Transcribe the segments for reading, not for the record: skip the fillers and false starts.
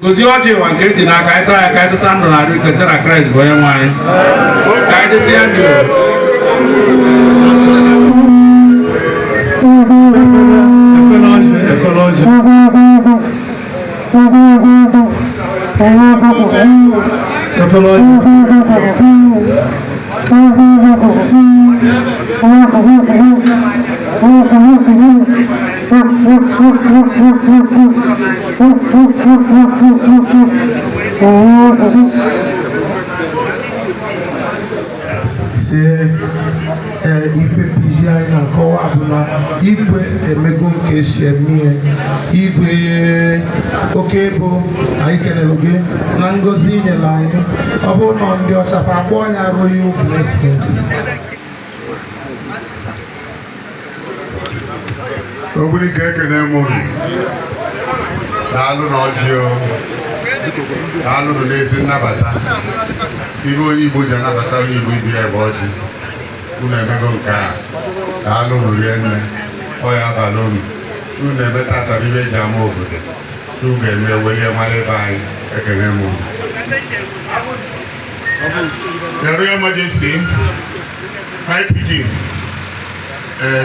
Gozi ọjị wa nke dị n'aka anyị taa ya ka anyị tụta ndụ na arụ ike site na Kraịst bụ onye nwe anyị. Ka anyị dịsị ya ndụ. ife piji anyị na-akọwa bụ na igwe emego nke si eme igwe oke bụ anyị kelere gị na ngozi inyere anyị ọ bụrụ na ndị ọcha kwa akpọ ya royal blessings. Ogbuni ka ekene m unu daalụ na ọjị daalụ na n'ezi nnabata ibe onye Igbo ji anabata onye Igbo ibi ya bụ ọjị unu emego nke a daalụ unu rie nne ọya abalị unu eme tata ibe eji ama obodo unu ga-eme welie mara ebe anyị ekene m unu. Your Royal Majesty, High Pidgin,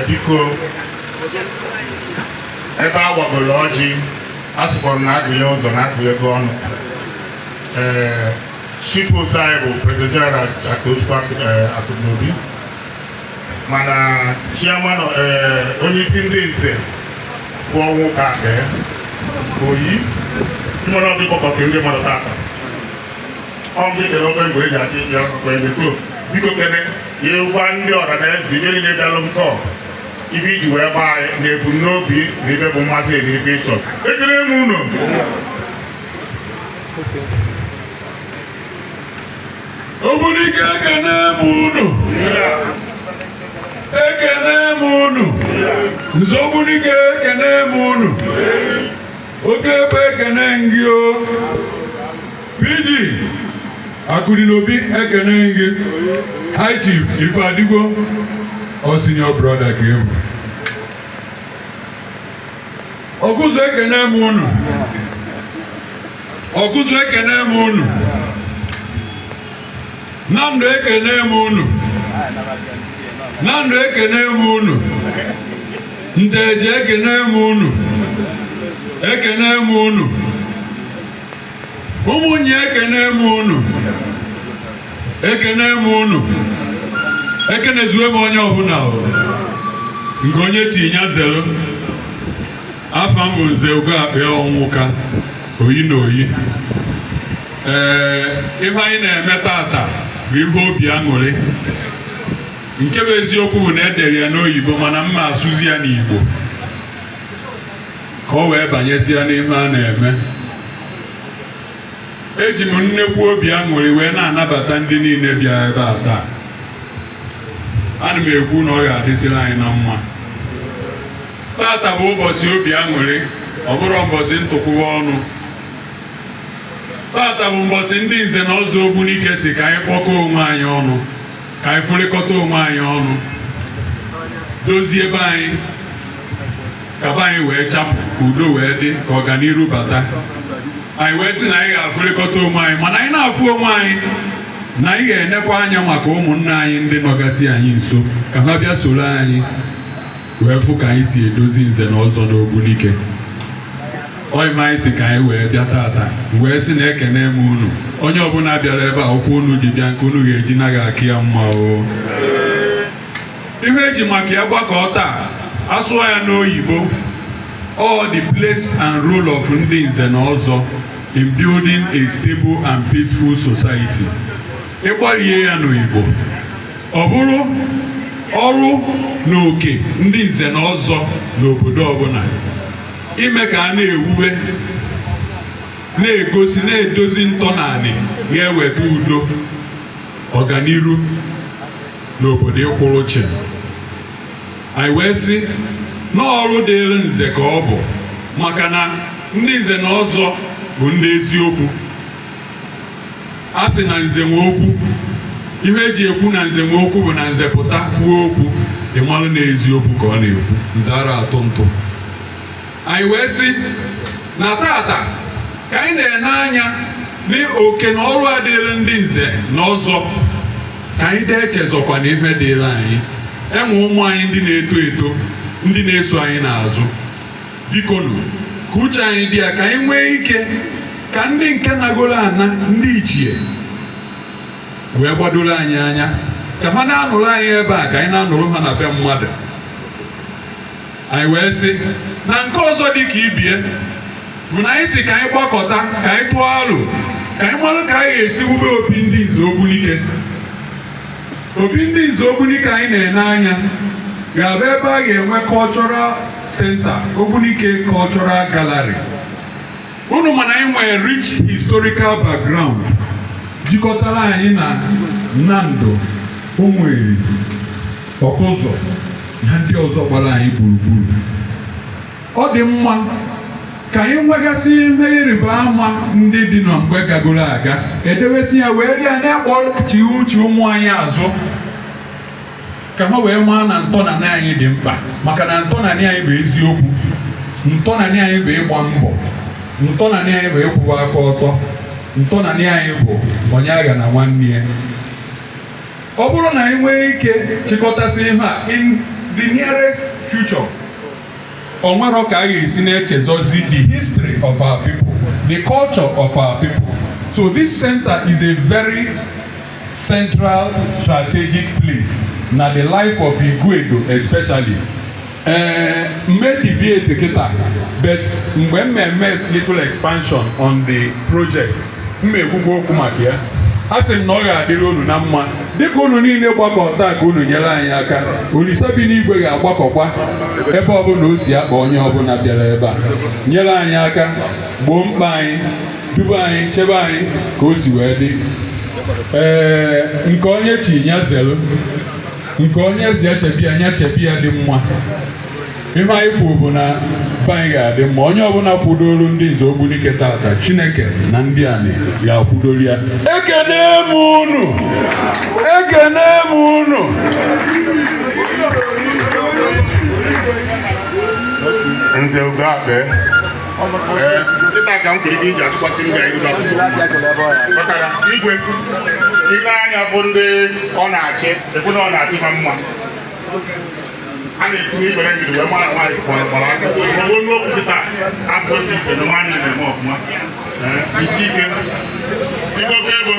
biko ebe a gbagoro ọjị a sịkwa na agụghị ụzọ na agụghị ego ọnụ. Chief Host anyị bụ President General Akụnaobi mana chairman onye isi ndị nze bụ ọnwụ ka oyi mmadụ ọbụ ịkpọkọsị ndị mmadụ tata ọ bụ ikere ofe mgbe eji achị ya kwende so biko kene ya gwa ndị ọra na eze ibe niile bịalụ nkọ ibe iji wee gbaa anyị na ebumnobi na ibe bụ mmasị na ibe ịchọ ekele m unu. Ogbunike ekene m unu. Ekene m unu. Nze Ogbunike ekene m unu. Oke ebe ekene ngị o. Pidgin Akụnaobi ekene ngị. High Chief Ifeadigbo ọ senior brother ka ebu. Ọkụzụ ekene m unu. Ọkụzụ ekene m unu. Nnamdị ekene m unu. Nnamdị ekene m unu. Nteje ekene m unu. Ekene m unu. Ụmụnye ekene m unu. Ekene m unu. Ekene zuwe m onye ọbụla nke onye tinye zero afa m bụ Nze Ugoakpe Onwuka oyi na oyi. Ife anyị na-eme tata bụ ife obi aṅụrị nke bụ eziokwu bụ na edere ya n'oyibo mana mma asụzi ya n'Igbo ka o wee banyesi ya n'ife a na-eme. Eji m nnekwu obi aṅụrị wee na-anabata ndị niile bịa ebe a taa. Ana m ekwu na ọ ga-adịsịrị anyị na mma. Tata bụ ụbọchị obi aṅụrị ọ bụrụ ụbọchị ntụkwụwa ọnụ. Tata bụ ụbọchị ndị nze na ọzọ Ogbunike si ka anyị kpọkọọ onwe anyị ọnụ ka anyị fụrịkọta onwe anyị ọnụ dozie ebe anyị ka be anyị wee chapụ ka udo wee dị ka ọganiru bata. Anyị wee sị na anyị ga-afụrịkọta onwe anyị mana anyị na-afụ onwe anyị na anyị ga-enekwa anya maka ụmụnne anyị ndị nọgasị anyị nso ka ha bịa soro anyị wee fụ ka anyị si edozi nze na ọzọ n'Ogbunike. Ọyịma anyị si ka anyị wee bịa tata wee sị na ekene m unu onye ọbụla bịara ebe a okwu unu ji bịa nke unu ga-eji naghị akị ya mma o. Ihe eji maka ya gbakọ taa asụọ ya n'oyibo all the place and role of ndị nze na ọzọ in building a stable and peaceful society. Ịgbarie ya n'oyibo ọ bụrụ ọrụ na oke ndị nze na ọzọ n'obodo ọbụla ime ka a na-ewube na-egosi na-edozi ntọnaanị ga-eweta udo ọganiru n'obodo ịkwụrụ chi. Anyị wee sị n'ọrụ dịrị nze ka ọ bụ maka na ndị nze na ọzọ bụ ndị eziokwu. A sị na nze nwe okwu ihe eji ekwu na nze nwe okwu bụ na nze pụta kwuo okwu ịmalụ na eziokwu ka ọ na-ekwu nze ara atụ ntụ. Anyị wee sị na tata ka anyị na-ene anya n'oke na ọrụ adịrị ndị nze na ọzọ, ka anyị dee-echezọkwa na ife dịrị anyị. Enwe ụmụ anyị ndị na-eto eto, ndị na-eso anyị n'azụ. Biko nụ, ka uche anyị dị ya, ka anyị nwee ike ka ndị nke nagoro ana, ndị ichie wee gbadoro anyị anya, ka ha na-anụrụ anyị ebe a ka anyị na-anụrụ ha na be mmadụ. Anyị wee sị na nke ọzọ dị ka ibie bụ na anyị si ka anyị gbakọta, ka anyị tụọ alo, ka anyị marụ ka anyị ga-esi wube opi ndị nze Ogbunike. Opi ndị nze Ogbunike anyị na-ene anya ga-abụ ebe a ga-enwe cultural center, Ogbunike Cultural Gallery. Unu mana anyị nwere rich historical background jikọtara anyị na Nnamdị, Ụmụeri, Ọkụzọ na ndị ọzọ gbara anyị gburugburu. Ọ dị mma ka anyị nwegasị ihe ịrịba ama ndị dị na mgbe gagoro aga, edewesị ya wee dị ya na-akpọchi uche ụmụ anyị azụ, ka ha wee maa na ntọnanị anyị dị mkpa. Maka na ntọnanị anyị bụ eziokwu, ntọnanị anyị bụ ịgba mbọ, ntọnanị anyị bụ ịkwụwa aka ọtọ, ntọnanị anyị bụ onye agha na nwanne ya. Ọ bụrụ na anyị nwee ike chịkọtasị ihe a in the nearest future, o nwere ka a ga-esi na-echezozi the history of our people, the culture of our people. So this center is a very central strategic place na the life of Igwedo especially. Mme deviate kita, but mgbe mmemme little expansion on the project, mmegwugwo okwu maka ya, a sị m na ọ ga-adịrị unu na mma dịka unu niile gbakọta ka unu nyere anyị aka. Olise bi n'igwe ga-agbakọkwa ebe ọbụla o si akpa onye ọbụla bịara ebe a, nyere anyị aka, gboo mkpa anyị, duba anyị, chebe anyị ka o si wee dị. Nke onye chi ya zelu, nke onye si echebi anya chebi ya dị mma. Ihe anyị kwuru bụ na be anyị ga-adị mma. Onye ọbụla kwudoro ndị nze Ogbunike tata, Chineke na ndị anyị ga-akwudoro ya. Ekene m unu, ekene m unu. Nze Ugoakpe, dịka ka m kwuru gị iji achịkwasị ndị anyị ụzọ maka igwe ile anya bụ ndị ọ na-achị, ekwu na ọ na-achị ha mma. A na-esi n'ikpere ngidi wee mara nwaanyị gbara aka maọbụ onye okwu kịta abụghị ise na nwaanyị na-eme ọfụma. Isi ike ịgogo ego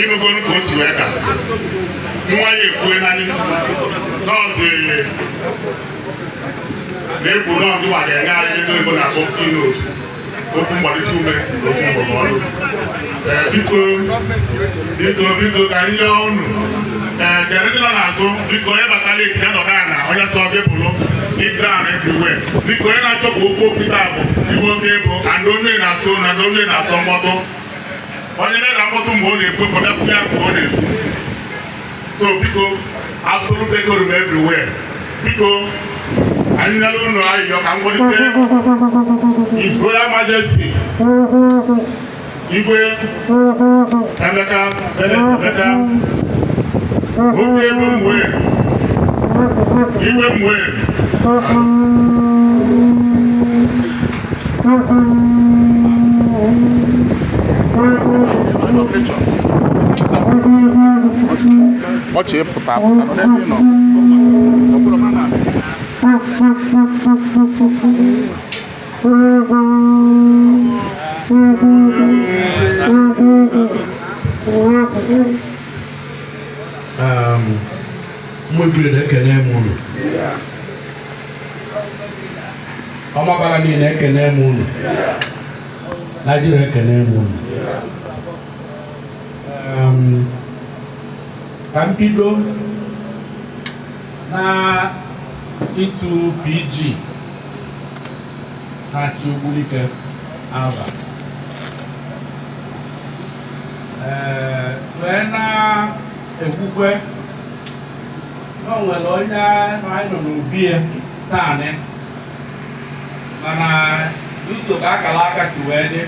imegonu ka o si wee ka nwa ya ekwue naanị n'ọzọ na-ekwu n'ọdụ ma ga-enye anyị ndị ego na-akpọ keynote, okwu mgbalite ume, okwu mgbọrọgwụ. Biko ka anyị yọọ unu dere ndị nọ n'azụ, biko onye batala eti ya nọdụ ala, onye sọ bịbụlụ sit down everywhere. Biko onye na-achọpụ okwu okpita bụ igbe oke ego and onye na-asọ na onye na-asọ mkpọtụ, onye na-eda mkpọtụ mgbe ọ na-ekwu ekwu ya mgbe ọ na-ekwu. So biko absolute ego room everywhere. Biko anyị nyere unu ayịyọ ka m gbolite His Royal Majesty Igwe Emeka Emeka oke ego mwe Igwe mwe ọchị pụta n'ebe ị nọ. Mwebiri na-ekene m unu, ọmabara niile ekene m unu, Naịjirịa ekene m unu. Ka m bido na ịtụ PG na-achị Ogbunike Aba, wee na-ekwukwe na o nwere onye anyị nọ n'obi ya taanị, mana n'ụzọ ka akara aka si wee dị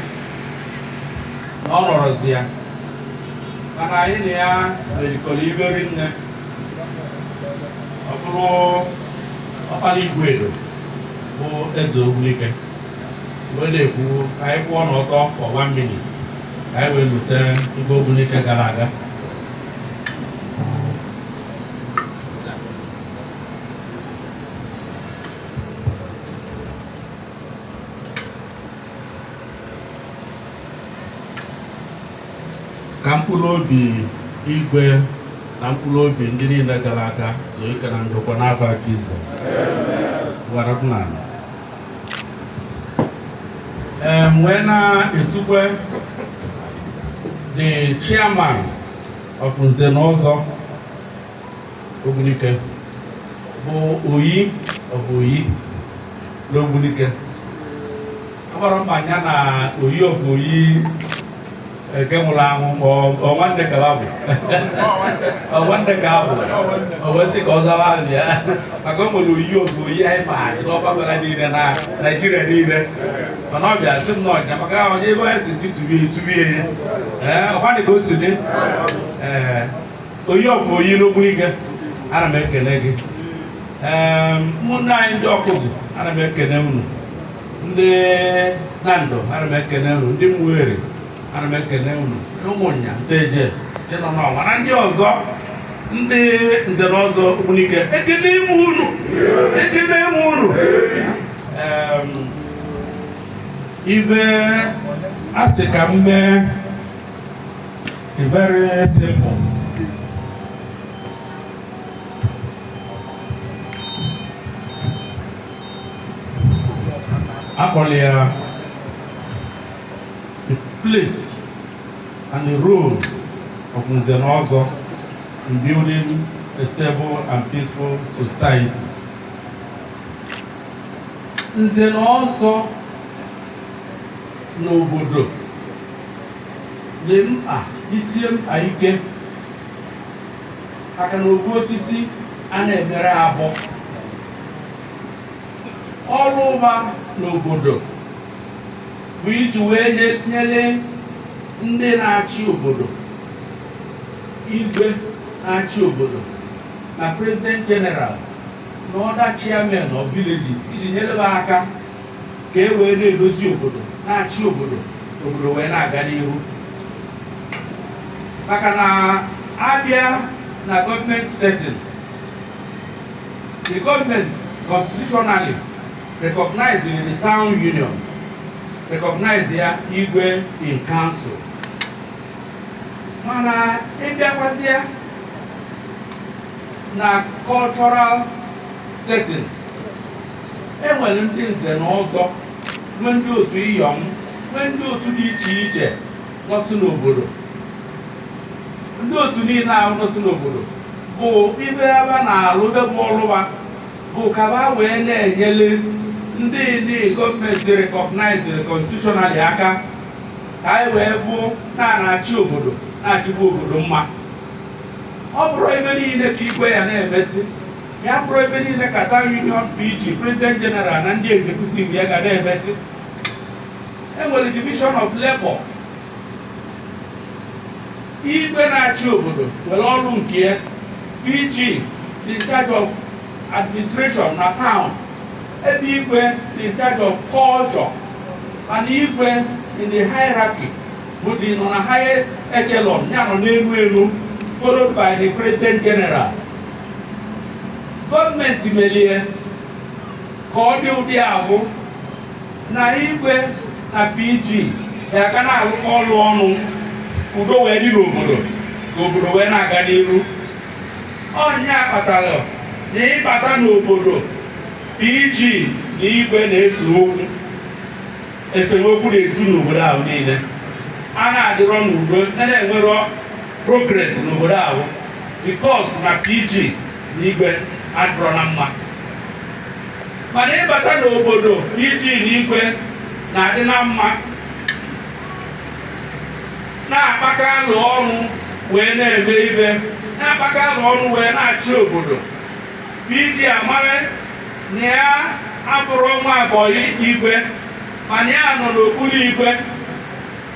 na ọ nọrọzi ya, mana anyị na ya merikọrọ iberi nne. Ọ bụrụ ọkpara Igwedo bụ eze Ogbunike, mgbe na-ekwu ka anyị kwụọ n'ọtọ for 1 minute ka anyị wee lute Igwe Ogbunike gara aga. Ka mkpụrụ obi Igwe na mkpụrụ obi ndị niile gara aga zuo ike na ndokwa n'afa Jizọs. Wee na-etukwe the chairman of Nze na Ọzọ Ogbunike bụ Oyi of Oyi n'Ogbunike. Agbara mmanya na Oyi of Oyi nke nwụrụ anwụ ọnwanne ka abụ ọnwanne ka abụ ọwesị ka ọ zawa ahụ ya maka o nwere Oyi of Oyi anyị maara n'ọgbakọra niile na Naịjirịa niile, mana ọ bịa sị m na ọnya maka onye ebe anyị si dị tubie ọkwadị ka o si dị. Oyi of Oyi n'Ogbunike, ana m ekele gị. Ụmụnne anyị ndị ọkụzụ, ana m ekele unu. Ndị Nando, ana m ekele unu. Ndị Mwere, ana m ekele unu. Ụmụnya Nteje ndị nọ n'ọnwa na ndị ọzọ, ndị Nze na Ọzọ Ogbunike, ekele ime unu, ekele ime unu. Ife asị ka m mee very simple. Akọrọ ya the place and the role of Nze na Ọzọ in building a stable and peaceful society. Nze na Ọzọ n'obodo dị mkpa isie mkpa ike maka na ogwu osisi a na-emere abụọ. Ọrụ ụba n'obodo bụ iji wee nyere ndị na-achị obodo, igwe na-achị obodo na President General na other chairmen of villages iji nyere ha aka ka e wee na-edozi obodo, na-achị obodo, obodo wee na-aga n'ihu. Maka na abịa na government setting, the government constitutionally recognizing the town union, recognize ya Igwe in council. Mana ịbịakwasị ya na cultural setting, enwere ndị Nze na Ọzọ, nwee ndị otu Iyom, nwee ndị otu dị iche iche nọsụ n'obodo. Ndị otu niile ahụ nọsụ n'obodo bụ ibe ebe na-alụ ebe bụ ọlụwa bụ ka ha wee na-enyere ndị gọọmenti recognized constitutionally aka ka anyị wee bụ na-achị obodo, na-achịkwa obodo mma. Ọ bụrụ ebe niile ka Igwe ya na-emesi, ya bụrụ ebe niile ka town union PG, President General na ndị executive ya ga na-emesi. Enwere division of labor. Igwe na-achị obodo nwere ọrụ nke ya. PG in charge of administration na town, ebe Igwe in charge of culture, and Igwe in the hierarchy bụ dị nọ na highest echelon, ya nọ n'elu elu, followed by the President General. Gọọmenti melie ka ọ dị ụdị abụ na Igwe na PG ya ka na-arụkọ ọrụ ọnụ, udo wee dị n'obodo ka obodo wee na-aga n'iru. Ọnya kpatara na ịbata n'obodo, PG na Igwe na-ese okwu, esemokwu na-eju n'obodo ahụ niile. A na-adịrọ n'udo, na-enwero progress n'obodo ahụ because na PG na Igwe adịrọ na mma. Mana ịbata n'obodo, PG na Igwe na-adị na mma, na-akpaka alụ ọrụ wee na-eme ibe, na-akpaka alụ ọrụ wee na-achị obodo. PG amara na ya abụrụ nwa abọyị Igwe, mana ya nọ n'okpuru Igwe,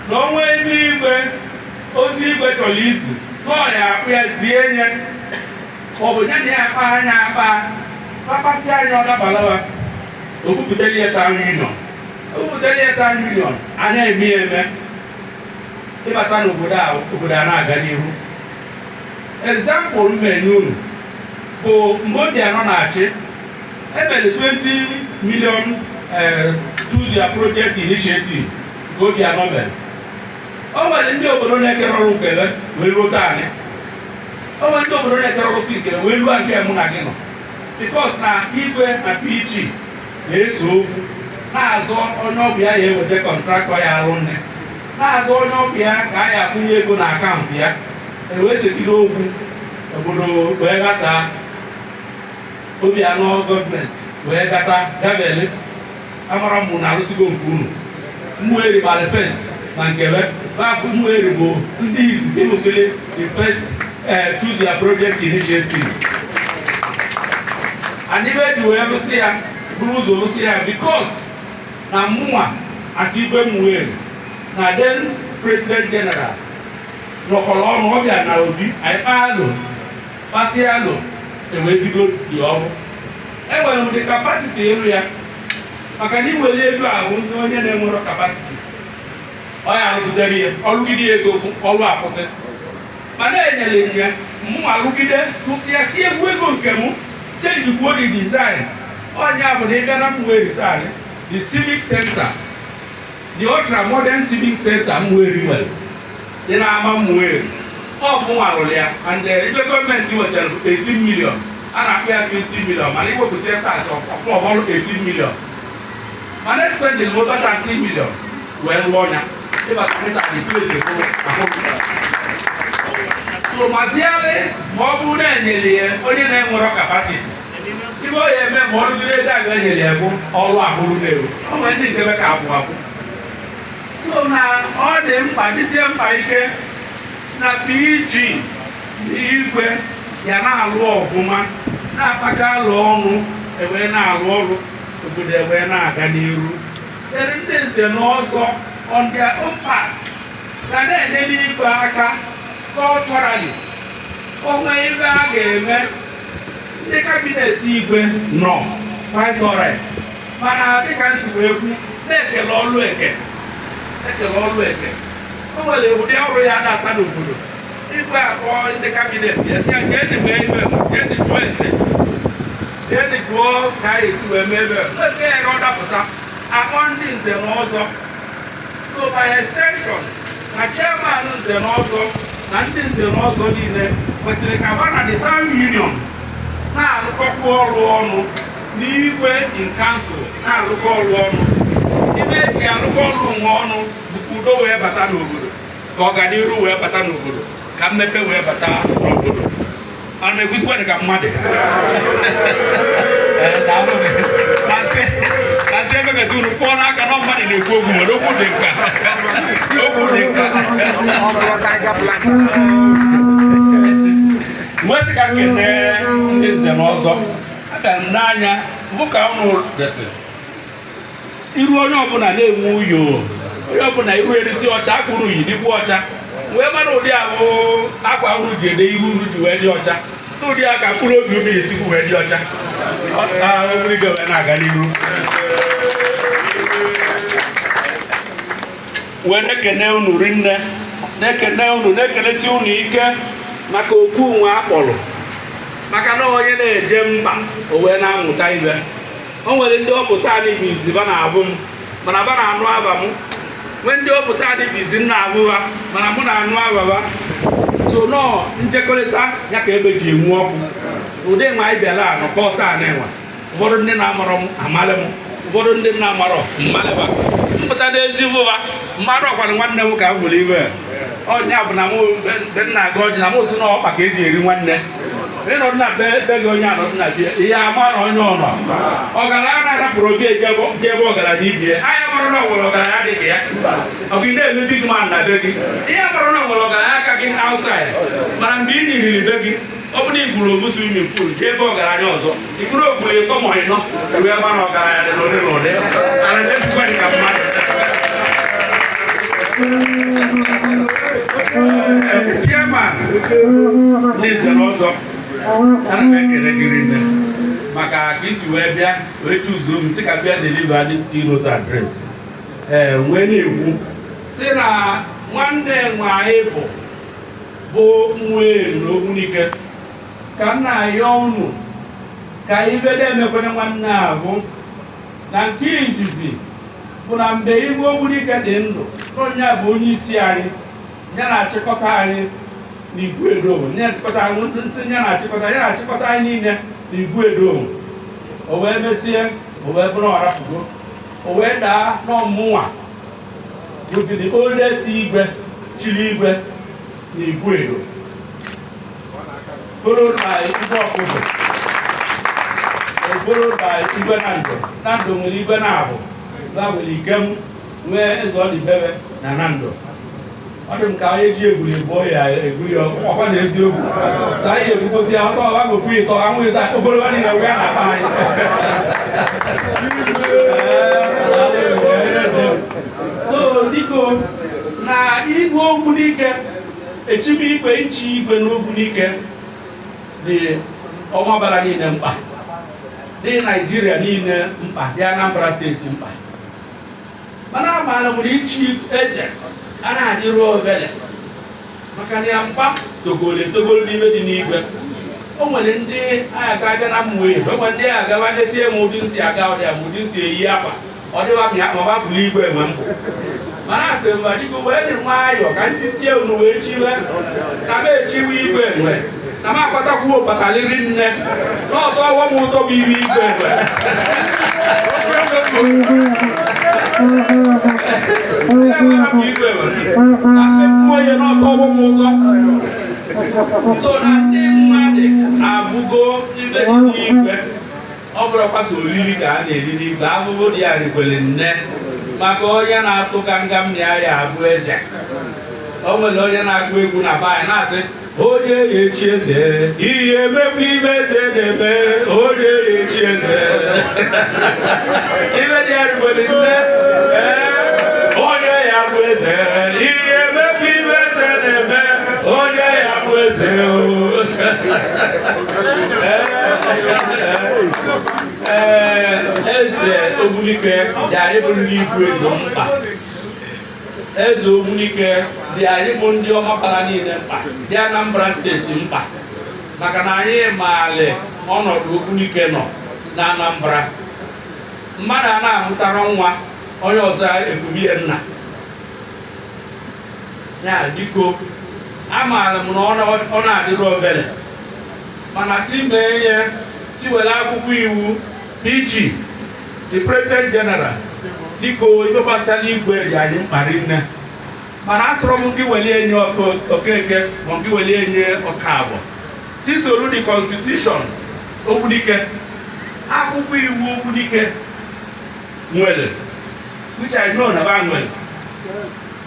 na onwe ebe Igwe ozi Igwe chọrọ izi nọọ ya akpụ ya zie nye, ọ bụ ya na ya akpa anya akpa kpakasị anya ọ dabalawa, o kwupụtara ihe town union ụmụtere ya 10 million a na-eme eme ịbata n'obodo a obodo a na-aga n'ihu. Example mmeri unu bụ mgbe Obianọ na-achị emere 20 million Choose Your Project Initiative nke Obianọ mere. O nwere ndị obodo na-ekere ọrụ nkele wee ruo taa. O nwere ndị obodo na-ekere ọrụ si nkele wee ruo nke mụ na gị nọ. Because na igwe na PG na-eso okwu na-azọ onye ọbịa ya eweta kọntraktọ ya alụ nne, na-azọ onye ọbịa ka a ya akwụnye ego na akaụntụ ya, ewee sebido okwu obodo wee ghasaa. Obianọ gọọmenti wee gata gabele amara mụ na arụsigo nke unu. Mmụeri gbara first na nkele babụ Mmụeri bụ ndị izizi lụsịrị the first Choose Your Project Initiative. And ibe ji wee lụsị ya buru ụzọ lụsị ya because na mụnwa asị igwe Mmụeri na then President General nọkọrọ ọnụ. Ọ bịa na Obi anyị kpaa alụ kpasịa alụ ewee bido dị ọrụ. Enwere m the capacity elu ya maka na iwere ego ahụ ndị onye na-enwero capacity ọ ya arụgidere ya ọrụgide ego ọrụ akwụsị. Mana enyere ya mụ arụgide lụsịa tie egwu ego nke m change kwuo the design. Ọnya bụ na ịbịa na Mmụeri taa the civic center, the ultra modern civic center Mmụeri nwere dị n'ama Mmụeri. Ọ bụ nwa rụrụ ya and ebe gọọmenti wetara 18 million a na-akpụ ya 20 million mana iwepụsị tax ọbụrụ 18 million mana expending over 30 million wee rụọ ya ịbata mịta the place so maziarị ma ọ bụrụ na enyere ya onye na-enwero capacity ibe ọ ya eme ma ọ rụgide ego aga enyere ya bụ ọrụ abụrụ na-ewu. O nwere ndị nkebe ka abụ abụ so na ọ dị mkpa dịsie mkpa ike na PG igwe ya na-alụ ọfụma na-akpaka alụ ọnụ ewee na-alụ ọrụ obodo ewee na-aga n'iru. Eri ndị nze na ọzọ on their own part ga na-enye n'igwe aka culturally. Onwe ibe a ga-eme ndị kabinet igwe nọ quite alright mana dịka nsogbu ekwu na-ekele ọlụ eke. O nwere ụdị ọrụ ya na-ata n'obodo igwe akpọ ndị kabinet ya si nke ndị mee ebe ndị jụọ ese ndị jụọ ka a esi wee mee ebe nke ya ga ọ dapụta akpọ ndị nze na ọzọ. So by extension na chairman nze na ọzọ na ndị nze na ọzọ niile kwesịrị ka ha na the town union na-arụkọkwa ọrụ ọnụ n'igwe in council na-arụkọ ọrụ ọnụ. Ibe eji arụkọ ọrụ nwe ọnụ bụ ka udo wee bata n'obodo, ka ọganiru wee bata n'obodo, ka mmepe wee bata n'obodo. A na-egusikwa dị ka mmadụ kasị ebe gata unu pụọ n'aka na mmadụ na-ekwu okwu nwere okwu dị nka nwesị ka kene ndị nze na ọzọ aka n'anya bụ ka unu gasịrị iru onye ọbụla na-enwe uyo, onye ọbụla iru erisi ọcha akpụrụ yi dịkwu ọcha wee mara ụdị ahụ akwa uru ji ede iru uru ji wee dị ọcha n'ụdị a ka mkpụrụ obi unu esikwu wee dị ọcha. Ogige wee na-aga n'iru wee na-ekene unu rinne na-ekene unu na-ekenesi unu ike maka okwu nwe akpọrọ maka na onye na-eje mba o wee na-amụta ibe. O nwere ndị ọpụta anyị bụ izi ba na-abụ m mana ba na-anụ aba m, nwee ndị ọpụta anyị bụ izi na-abụ ha mana mụ na-anụ ababa. So nọọ njekọrịta ya ka ebe ji enwu ọkụ ụdị nwa anyị bịara anọkọ taa na-enwe ụfọdụ ndị na-amarọ m amalị m, ụfọdụ ndị na-amarọ mmalịba mpụta n'ezi bụba mmadụ ọkwara nwanne m ka m gwere ibe ọnya bụ na m na-aga ọjị na m osi na ọkpa ka eji eri nwanne ịnọdụ na be gị onye anọdụ na bie ihe amara onye ọnọ ọgaranya na-adapụrụ obi je ebe ọgaranya ibie anya mara na nwere ọgaranya dị ka ya ọgụ na-eme big man na be gị ihe mara na nwere ọgaranya aka gị outside mana mgbe ị nyiriri be gị ọ bụ na igburu obu swimming pool jee ebe ọgaranya ọzọ igburu ogburu ịtọ ma ịnọ ebe ebe na ọgaranya dị n'ụdị n'ụdị ara ejikwa dị ka mmadụ. Chairman ndị nze na ọzọ ana m ekele gị rinne maka ka isi wee bịa wee chuzuo m sị ka bịa deliver this keynote address. wee na-ekwu si na nwanne nwe anyị bụ Nwaeri na Ogbunike ka nna ayọ unu ka ibe na-emekwana nwanne ahụ na nke izizi bụ na mgbe Igwe Ogbunike dị ndụ onye bụ onye isi anyị ya na-achịkọta anyị n'Igwe Edom ya na-achịkọta anyị niile n'Igwe Edom. O wee mesie o wee bụrụ ọrapụgo o wee daa n'ọmụnwa bụzi the oldest igwe chiri igwe n'Igwe Edom, followed by Igwe Ọkụzụ, followed by Igwe Nando nwere Igwe na-abụ nwere Ikem, nwee Ezeọdịbebe na Nando. Ọ dị m ka onye ji egwuri egbuo ya egwuri ọkwa na eziokwu ka anyị ekwugosi ya ọsọ ọba gokwu ịtọ anwụ ịta ogologo niile wee na-akpa anyị. So biko na Igwe Ogbunike echibe ikpe nchi igwe na Ogbunike dị ọmabara niile mkpa, dị Naijiria niile mkpa, dị Anambra steeti mkpa, mana amaala m na ichi eze a na-adịrụ obere maka na ya mkpa togolo n'ime dị n'igwe. O nwere ndị agha aga na mmụọ enwe ndị agaba ndesie m ụdị nsi aga ọdịa ma ụdị nsi eyi akwa ọ dịwa m ya ma ọ bụrụ igwe enwe mbụ, mana asịrị m dịka wee dị nwayọọ ka ntị sie unu wee chiwe ka m echiwe igwe enwe na m akpatakwuo bakaliri nne n'ọtọ ọwọ m ụtọ bụ iri igwe enwe. Onye n'ọtọ ọgbọ m ụtọ so na ndị mmadụ abụgo ibe n'igwe ọ bụrụkwa so oriri ka a na-eri n'igwe abụgo dị ya rikwere nne maka onye na-atụ gangam na ya abụ eze. O nwere onye na-agụ egwu na be anyị na-asị onye ya echi eze ihe emekwa ibe eze na-eme onye ya echi eze ibe dị ya rikwere nne onye ya bụ eze ihe emekwa ibe eze na-eme onye ya bụ eze. Eze Ogbunike dị anyị bụ ndị Igwe Edom mkpa, Eze Ogbunike dị anyị bụ ndị ọmabara niile mkpa, dị Anambra steeti mkpa, maka na anyị maali ọnọdụ Ogbunike nọ na Anambra. Mmadụ a na-amụtara nwa onye ọzọ ekubie nna ya biko amaara m na ọ na-adịrị obere mana si mee ihe si were akwụkwọ iwu PG the President General dịka ibe gbasara igwe dị anyị mkparị nne, mana asọrọ m gị were enye Okeke ma gị were enye Ọkabọ si soro the Constitution Ogbunike, akwụkwọ iwu Ogbunike nwere which I know na ba nwere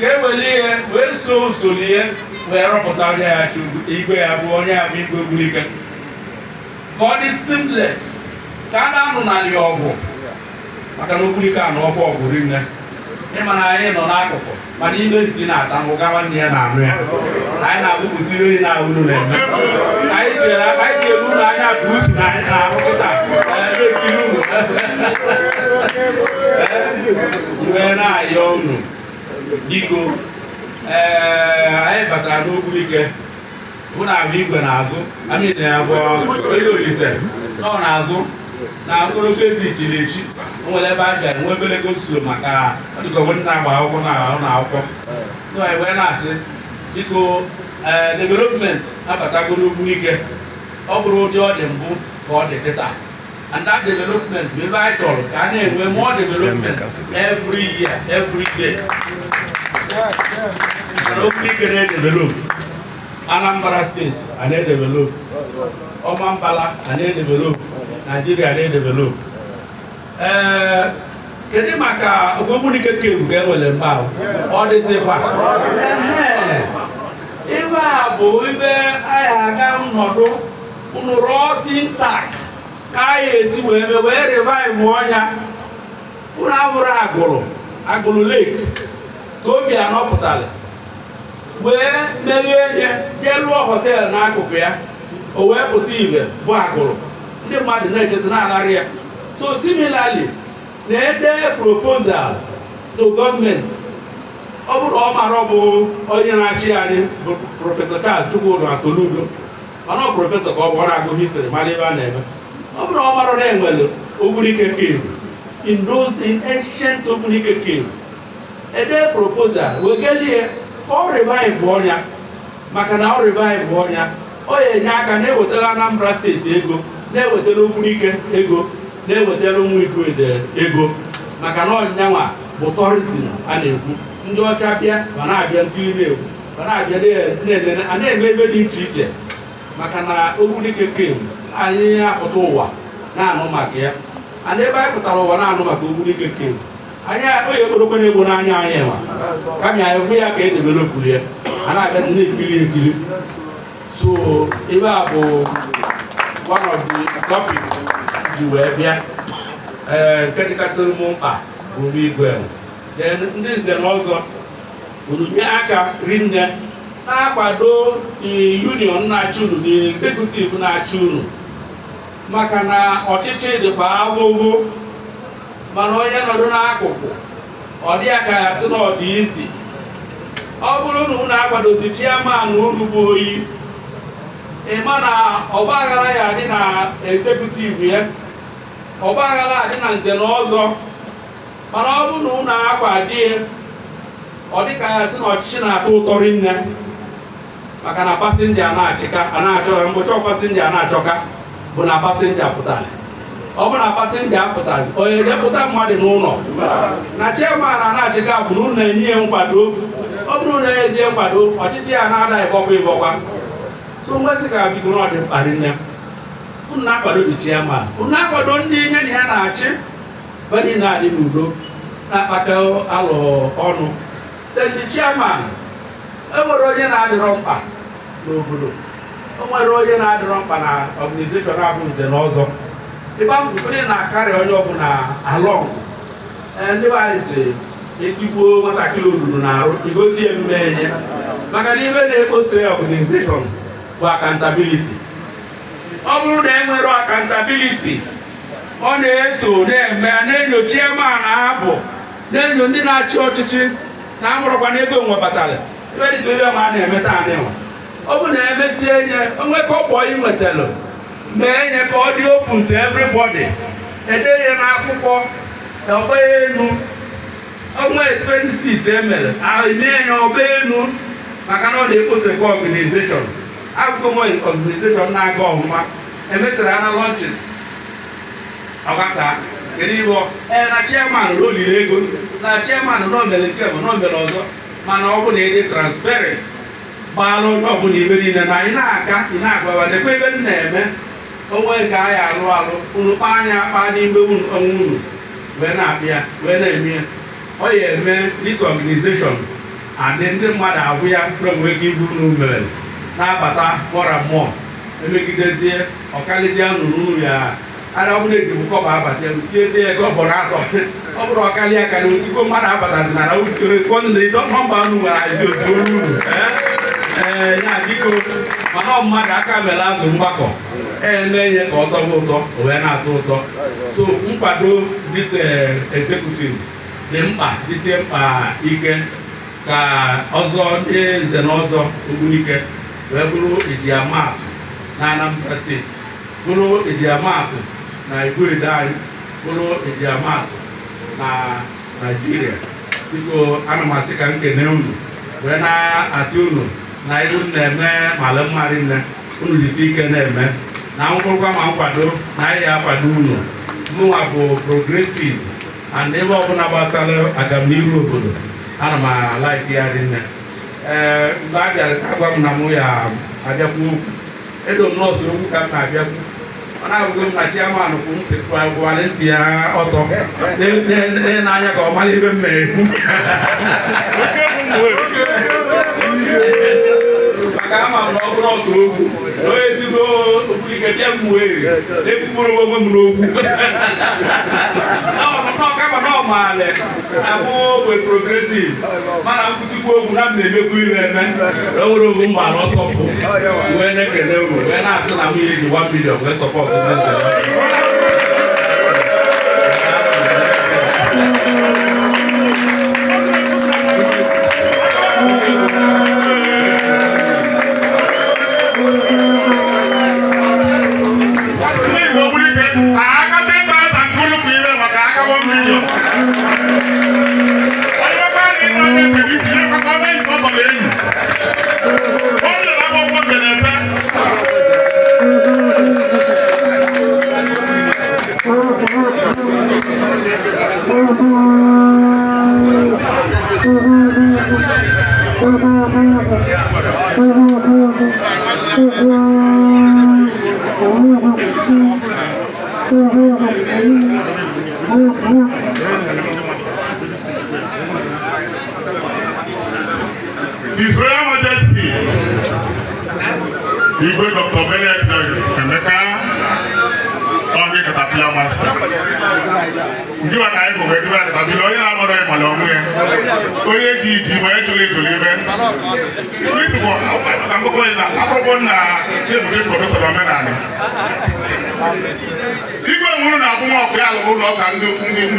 ka ewere ihe wee so usoro ihe wee rọpụta onye ya igwe ya bụ onye ya bụ Igwe Ogbunike ka ọ dị seamless ka a na-anụ n'ala ọgwụ maka na Ogbunike a na ọgwụ rinne ịma na anyị nọ n'akụkụ mana ime ntị na-ata m ụga nwanne ya na-anụ ya anyị na-abụpụsi nri na unu na-eme anyị tinyere unu anya bụ usu na anyị na-ahụ kịta iwe na-ayọ unu biko anyị batara n'Ogbunike bụ na abụ igwe n'azụ amịna ya bụ onye Olise nọ n'azụ na ogologo ezi chiri echi o nwere ebe a bịara nwe ebere gosulo maka ọdịgọbụ ndị na-agba akwụkwọ na akwụkwọ anyị wee na-asị biko development abatago n'Ogbunike ọ bụrụ ụdị ọ dị mbụ ka ọ dị kịta, and that development ebe anyị chọrọ ka a na-enwe more development every year every day. Ogbunike na-edevelop, Anambra steeti a na-edevelop, Ọmambala a na-edevelop, Nigeria na-edevelop. Kedu maka Ogbunike kevu ka enwere mgbe ahụ ọ dịzikwa ebe a bụ ebe anyị aga nnọdụ unu rọtin tak ka anyị esi wee revive ọnya unu abụrụ agụrụ lake ka obi anọpụtara wee meghee nye bịa lụọ họteelụ n'akụkụ ya o wee pụta ibe bụ agụrụ ndị mmadụ na-ejezi na-alarị ya. So similarly na-ede proposal to gọọmenti. Ọ bụrụ ọ mara ọ bụ onye na-achị anyị bụ prọfesọ Charles Chukwudi Soludo, mana ọ prọfesọ ka ọ bụ ọ na-agụ history mara ebe a na-eme. Ọ bụrụ ọ mara na enwere Ogbunike Cave in ancient Ogbunike Cave, ede proposal wegelie ka ọ revive ọnya, maka na ọ revive ọnya ọ ga-enye aka na-ewetara Anambra steeti ego, na-ewetara Ogbunike ego, na-ewetara Ụmụigwede ego, maka na ọnyanwa bụ tourism a na-ekwu. Ndị ọcha bịa ma na-abịa nkiri na-ekwu ma na-abịa na-elele a na-eme ebe dị iche iche, maka na Ogbunike Cave anyị apụta ụwa na-anụ maka ya. And ebe anyị pụtara ụwa na-anụ maka Ogbunike Cave, anyị onye ekporokwana egbo n'anya anyị nwa kama anyị hụ ya ka e developụrụ ya, a na-abịazi na-ekiri ekiri. So ebe a bụ one of the topic ji wee bịa. Nke dịkasịrị m mkpa bụ igwe ndị nze na ọzọ unu nye aka rinne na-akwado union na-achị unu na executive na-achị unu, maka na ọchịchị dịkwa avụvụ, mana onye nọdụ n'akụkụ ọ dị aka ya sị na ọ dị izi. Ọ bụrụ na unu akwadozi chairman unu bụ oyi, ịma na ọgbaghara ya adị na executive ya, ọgbaghara adị na nze na ọzọ, mana ọ bụrụ na unu akwadị ọ dị ka ya sị na ọchịchị na-atọ ụtọ rinne, maka na pasenja na-achọka mgbochi pasenja na-achọka bụ na pasenja pụtara. Ọ bụ na pasenja apụtazi onye jepụta mmadụ n'ụlọ na chairman na-achịka bụ na unu na-enye ya nkwado. Ọ bụrụ na ezie nkwado, ọchịchị ya na-ada ịbọkwa. So mgbesị ka bido na ọ dị mkpa rinne unu na-akwado dị chairman, unu na-akwado ndị nye na ya na-achị badị na-adị n'udo na-akpata alụ ọnụ. Ndị chairman enwere onye na-adịrọ mkpa n'obodo, enwere onye na-adịrọ mkpa na organization abụ nze na ọzọ. Ebe ahụ onye na-akarị onye ọbụla along. Ndị be anyị si etigbuo nwatakịrị olulu na-arụ igosi emume enye, maka na ibe na-ekpose organization bụ accountability. Ọ bụrụ na enwere accountability, ọ na-eso na-eme na-enyo chairman abụ, na-enyo ndị na-achị ọchịchị na amụrụkwa na ego nwebatara ebe dịka ebe ma a na-emeta anịnwa. Ọ bụ na emesie enye onwe ka ọ kpọọ ị nwetara mee enye ka ọ dị open to everybody, ede ya n'akwụkwọ ọba enu onwe expenses emere mee ya ọba enu, maka na ọ na-ekposekwa organization. Akụkọ nwe organization na-aga ọmụma emesịrị ana launching ọgbasa kedu ibe na chairman olili ego na chairman nọ mere nke bụ nọ mere ọzọ, mana ọ bụ na ịdị transparent gbalụ onye ọbụla ibe niile na ị na-aka ị na-agbawa nekwa ebe m na-eme onwe nke anyị alụ unu kpa anya akpa n'ime onwe unu wee na-abịa wee na-eme ya. Ọ ya eme this organization adị ndị mmadụ abụ ya enwe ike ibu unu mere na-abata more and more, emegidezie ọkalizie nụrụ ya ara ọ bụla ejibu kọba abata tiezie ego ọbụla atọ. Ọ bụrụ ọkali aka na osikwo mmadụ abatazi na nọmba unu nwere azi otu olu unu ya biko, mana mmadụ aka mere azụ mgbakọ eme ihe ka ọ tọba ụtọ wee na-atọ ụtọ. So nkwado this executive dị mkpa, dịsie mkpa ike ka ọzọ ndị nze na ọzọ Ogbunike wee bụrụ ejiamatụ na Anambra steeti, bụrụ ejiamatụ na Igwede anyị, bụrụ ejiamatụ na Naịjirịa. Biko ana m asị ka m kene unu wee na-asị unu na ilu na-eme mala mmadụ nne unu jisi ike na-eme na nkwụrụkwa ma nkwado na anyị akwado unu. Mụnwa bụ progressive and ebe ọbụla gbasara agamnihu obodo ana m alaiki ya dị nne. Mgbe a bịara ka agwa m na mụ ya abịakwu okwu, edo m nọọsụ okwu ka m na-abịakwu, ọ na-abụgo m na chairman kwụ m tịkwale ntị ya ọtọ n'anya ka ọ mara ebe m na-ekwu maka ama m na ọ bụrụ ọsọ okwu na onye ezigbo Ogbunike bịa m wee na-ekwugburu onwe m n'okwu kama na ọmaala abụ ogbe progresiv mana nkwụsịkwa okwu na m na-emekwu ire eme na o nwere oge m gbara ọsọ pụ wee na-ekele uru wee na-asị na m ihe ji 1 million wee sọpọtụ ndị nze His Royal Majesty, Igwe Dr. Bennett Emeka, Sunday Caterpillar Master. Ndị wa na anyị bụ wee dịba Caterpillar, onye na-amụrụ anyị mara onwe ya. Onye ji iji ma onye tụrụ etolu ebe. Isi bụ akụkọ ya na akwụkwọ na ebuge prọfesọ omenala. Igwe nwụrụ na abụmọkụ ya alụrụ ụlọ ụka ndị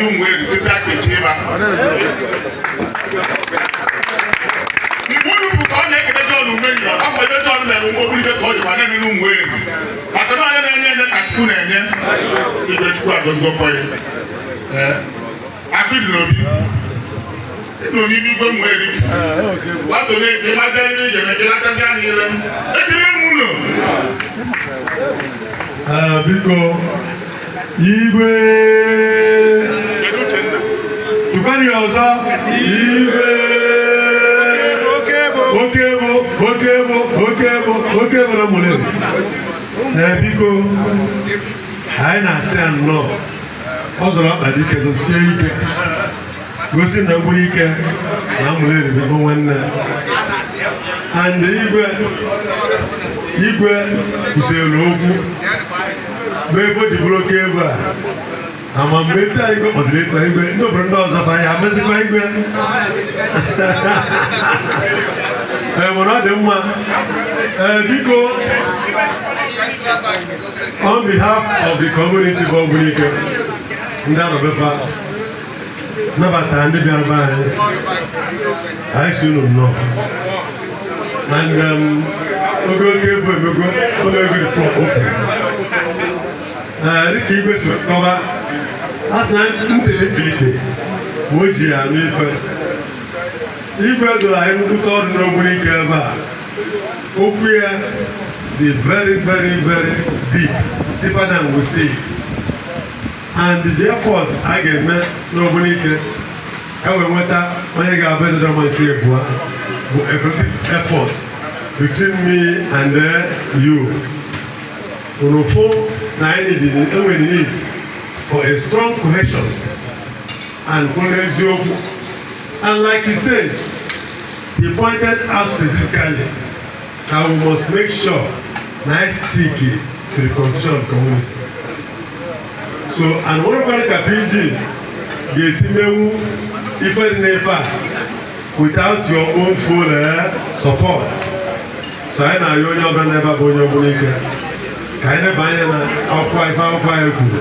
Ụmụeri jesi aka echi ịba. Mgbe bụ ka ọ na-ekele John Umeri nọ, afọ ebe John mere ụgbọ obiribe ka ọ ji ma na-eme n'Ụmụeri. Maka na onye na-enye enye ka Chukwu na-enye, Igwe Chukwu agọzigokwa ya. Akụ dị n'obi. Ịnọ n'ime Igwe Ụmụeri. Gbasa na-eji mazị ndị ije mekele akazi anyị ire. Ebiri m ụlọ. Biko, Igwe tụkwara ya ọzọ, Igwe oke bụ na Ụmụleri. Biko, anyị na-asị ya nnọọ, ọ zọrọ ọkpa dike zosie ike, gosi na mgburu ike na Ụmụleri bụ nwanne. And Igwe kwụsịrị okwu mgbe ebe o ji bụrụ oke ebe a, ama mgbe taa Igwe kpọsịrị ịtọ Igwe, ndị obodo ndị ọzọ bụ ya amazikwa Igwe. Mana ọ dị mma. Biko, on behalf of the community bụ Ogbunike, ndị Arọbepa nabata ndị bịara be anyị si unu nnọọ. And oge ebu emego oge flọ open. Dịka Igwe si kọba, a sị na ntele mbilite ma o ji ya anụ ife. Igwe doro anyị nkwute ọrụ n'Ogbunike ebe a. Okwu ya dị very deep, deeper than we see it. And the effort a ga-eme n'Ogbunike ka wee nweta onye ga-abụ eze dọma nke abụọ bụ a effort between me and you. Unofo na anyị enwere need for a strong cohesion and kwuru eziokwu. And like he said, he pointed out specifically that we must make sure na I stick to the constitution of the community. So, and one of the PG ga-esi mewu ife dị n'efe a without your own full support. So anyị na-ayọ onye ọbụla n'ebe a bụ onye Ogbunike ka anyị neba anya na akwụkwọ anyị kwuru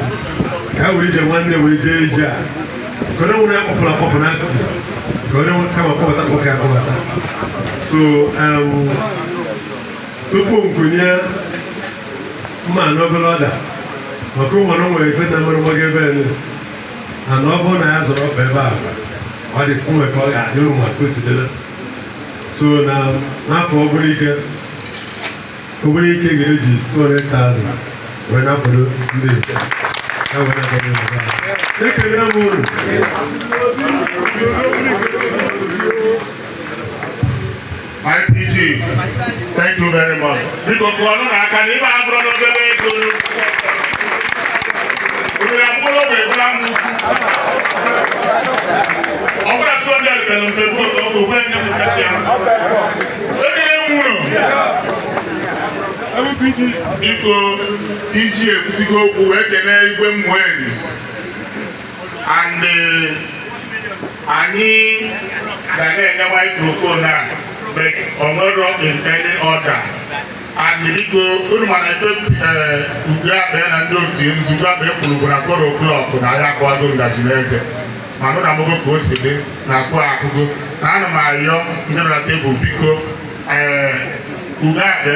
ka anyị were ije nwanne wee jee ije a ka onye nwere ya kpọpụrụ akpọpụ n'akụkụ ka onye kama kpọbata kpọka akpọbata. So tupu nkunye mma n'obere ọda maka ụmụrụ nwere ife na mmadụ nwoke ebe elu ana ọ bụrụ na ya zọrọ ọkpa ebe a ọ dị nwe ka ọ ga-adị ụmụ akụsidere. So n'afọ Ogbunike ga-eji 200,000 wee na-akwado ndị ise. Ekele m unu. IPG, thank you very much. Biko kụọnụ na aka na ibe abụrụ n'obere ego. Obodo akwụkwọ bụ ebula mwụsụ. Ọ bụla tụọ ndị alibere mfe bụ otu ọkụ ogbe nye mfe ya. Ekele m unu. Biko, iji ekwusigo okwu wee kelee Igwe Ụmụeri. And anyị ga na-enye microphone a but ọnọdụ in any order. And biko unu mana ebe ugo abịa na ndị otu nzukọ abịa kwuru na 4 o'clock na ahịa akwago ngaji n'eze. Mana ụna mụgo ka o si dị na akụ akụgo. na ana m arịọ ndị nọ na tebụl biko udo akpe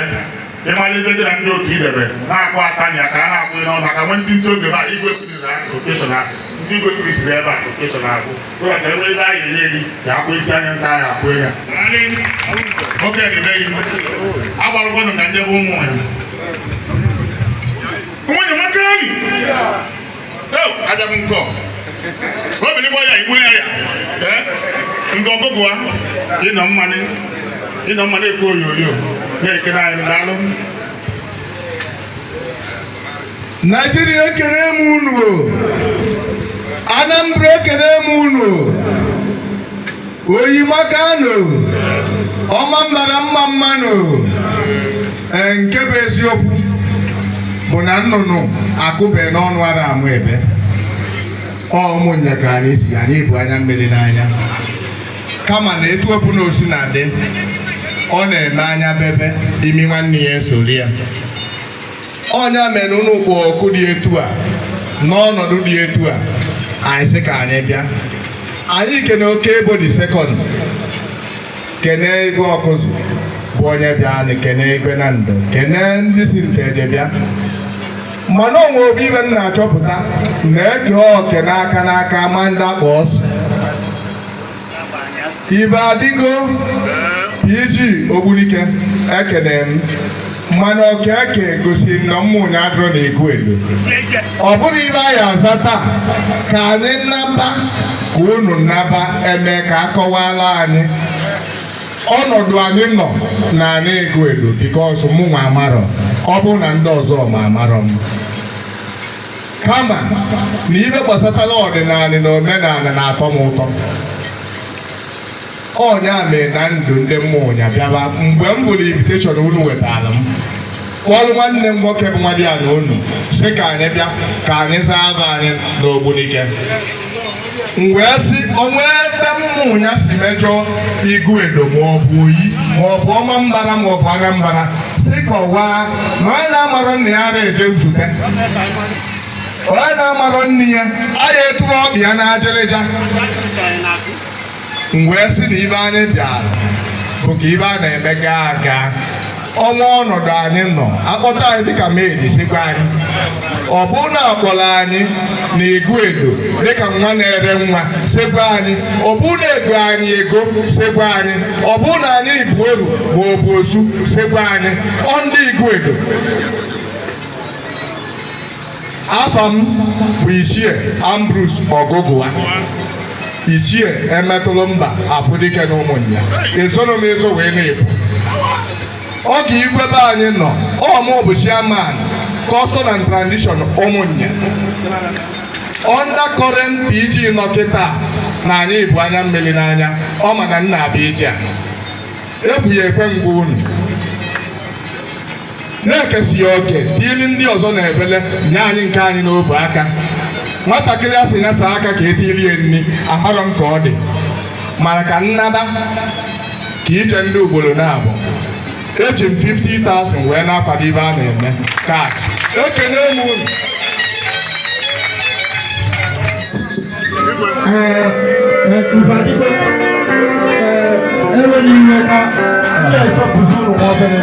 ịmalite dị na ndị otu idebe na-akpọ atanya ka a na-akwụ n'ọnụ maka nwe ntị oge ma igwe kwuriri na okeshọn ahụ ndị igwe kwurisiri ebe a okeshọn ahụ ụlọ ka enwe ebe a ga-enye eri ga akwụ isi anya nta ahụ akwụ ya oke emeghị agbarụkwanụ ka ndị bụ ụmụ ya nwunye nwoke anyị abịa m nkọ obìnrin bọ́ ya ìwúlẹ̀ ya nzọ gbogbo wa ịnọ mmanụ ekwu onyonyo na-ekene anyị n'alụ. Naijiria ekene m unu, Anambra ekene m unu, Oyimakano, ọma mbara mma mmanụ. Nke bụ eziokwu bụ na nnụnụ akụbe n'ọnụ ara amụ ebe. Ụmụnne ka anyị si anyị bụ anya mmiri n'anya kama na etu ọbụ na osi na dị ọ na-eme anya bebe imi nwanne ya esori ya ọnya mere ụnụ kpọ ọkụ dị etu a n'ọnọdụ dị etu a anyị sị ka anyị bịa anyị kene oke ebo dị sekọnd kene igwe ọkụzụ bụ onye bịa na kene igwe na ndụ kene ndị si nke eje bịa mana onwe obi ibe m na-achọpụta na-eke oke n'aka ma ndị akpa ọsọ ibe adịgo PG Ogbunike ekene m mana oke eke gosiri na mmụnye adịrọ na ego elo ọ bụrụ ibe anyị aza taa ka anyị nnaba ka unu nnaba eme ka akọwala anyị ọnọdụ anyị nọ na anyị ego elo bikos mụnwa amarọ ọ bụ na ndị ọzọ ma amarọ m kama na ibe gbasatara ọdịnala na omenala na-atọ m ụtọ ọnya mee na ndụ ndị mmụọ ya bịaba mgbe m bụrụ inviteshọn unu wetara m kpọrọ nwanne m nwoke bụ nwa dị ya na unu sị ka anyị bịa ka anyị zaa aba anyị na Ogbunike m wee sị onwe ebe mmụọ ya si mejọọ Igwedo maọbụ Oyi maọbụ ọma mbara maọbụ anya mbara sị kọwaa na onye na-amarọ nna ya ara eje nzute onye na-amarọ nne ya aya eturu ọbịa na ajerịja m wee sị na ibe anyị bịara bụ ka ibe a na-emega aga ọnwa ọnọdụ anyị nọ akpọta anyị dịka meedi sikwa anyị ọ bụ na akpọrọ anyị na Igwedo dịka nwa na-ere nwa sekwa anyị ọ bụ na ego anyị ego sekwa anyị ọ bụ na anyị bụ oru ma ọ bụ osu sekwa anyị ọ ndị Igwedo. Afa m bụ Ichie Ambrose Ọgụgụwa Ichie emetụlụ mba Apụdike na ụmụnnya ezono m ezo wee na-ebu oge igwe be anyị nọ ọmụ bụ chairman custom and tradition ụmụnnya under current PG nọ kịta na anyị bụ anya mmiri n'anya ọ ma na nna abịa ije a ebu ya ekwe ngwa unu na-ekesi ya oke ili ndị ọzọ na-ebele nye anyị nke anyị n'obu aka nwatakịrị asị nyasa aka ka etili ya nri amarọ m ka ọ dị mana ka nnaba ka ije ndị ugboro na-abụ eji m 50,000 wee na-akwado ibe a na-eme kaadị ekene m unu enwe n'iwe ka na-esọpụzi ụlọ nwa obere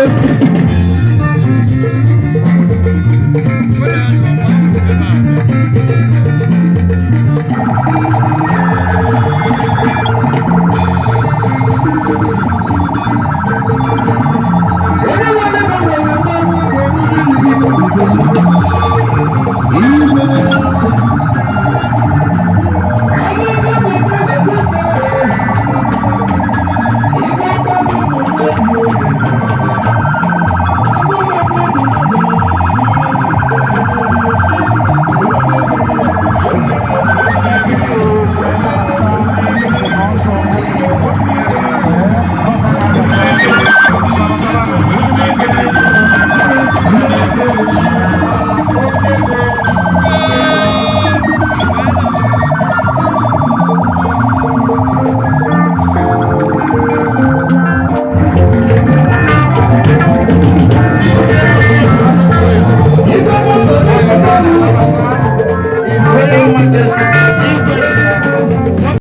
Hey!